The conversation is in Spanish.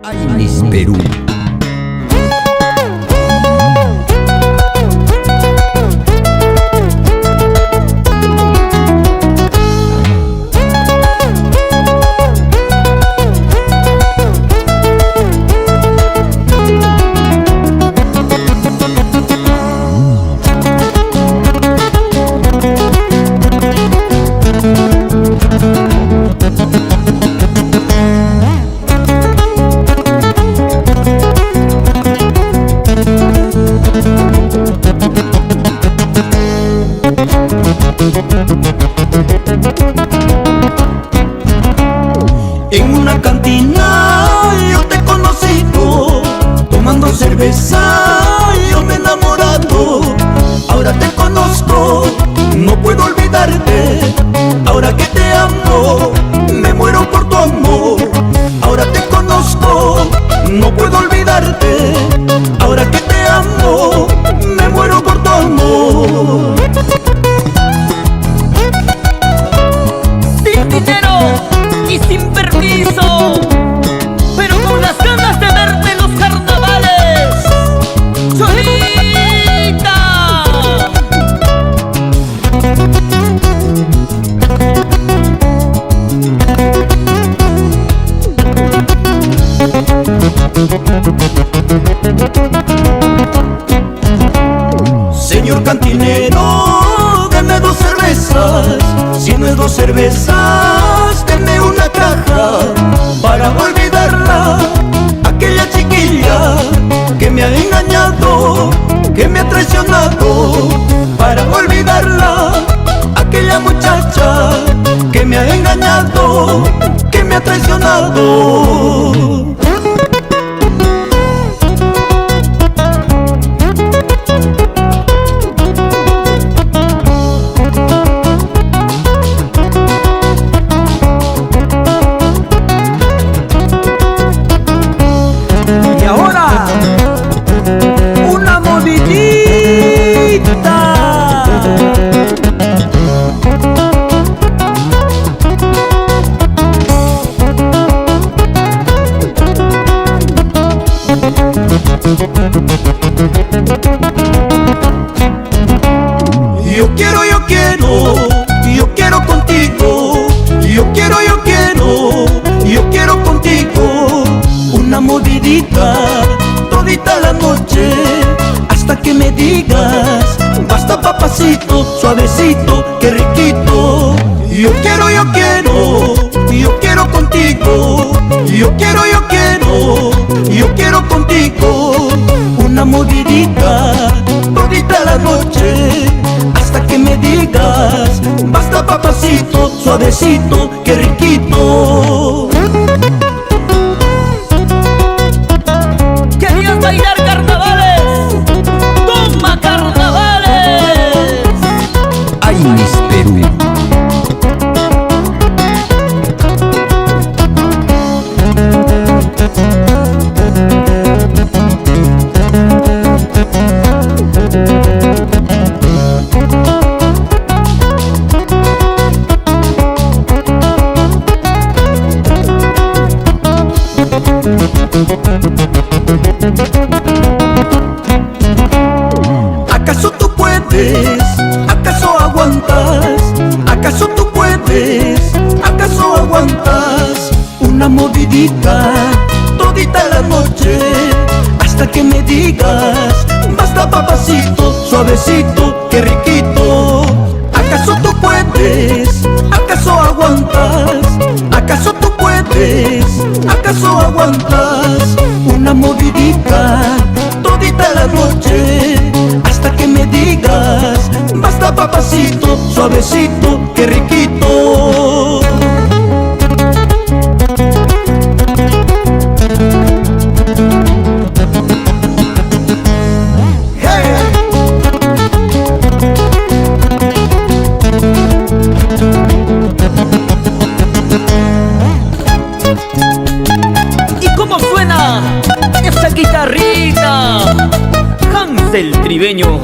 Ay, Miss Perú. En una cantina yo te he conocido, tomando cerveza yo me he enamorado. Ahora te conozco, no puedo olvidarte. Ahora que te amo, me muero por tu amor. Ahora te conozco, no puedo olvidarte. Ahora que te amo, me muero por tu amor. Sin dinero y sin permiso, pero con las ganas de verte en los carnavales, Cholita. Señor cantinero, deme 2 cervezas. Si no es 2 cervezas, deme una caja para olvidarla, aquella chiquilla que me ha engañado, que me ha traicionado. Para olvidarla, aquella muchacha que me ha engañado, que me ha traicionado. Y ahora, una movidita. Yo quiero, yo quiero contigo. Yo quiero contigo. Una movidita, todita la noche, hasta que me digas, basta papacito, suavecito, que riquito. Yo quiero contigo. Yo quiero contigo. Una movidita, todita la noche, hasta que me digas, basta papacito, suavecito, que riquito. ¿Querías bailar carnavales? ¡Toma carnavales! Ay, Miss Perú. ¿Acaso tú puedes? ¿Acaso aguantas? ¿Acaso tú puedes? ¿Acaso aguantas? Una movidita, todita la noche, hasta que me digas, basta papacito, suavecito, que riquito. ¿Acaso tú puedes? ¿Acaso aguantas? ¿Acaso tú puedes? ¿Acaso aguantas? Una movidita, todita la noche, hasta que me digas, basta papacito, suavecito, que riquito. ¿Y cómo suena esa guitarrita? Hans el Tribeño.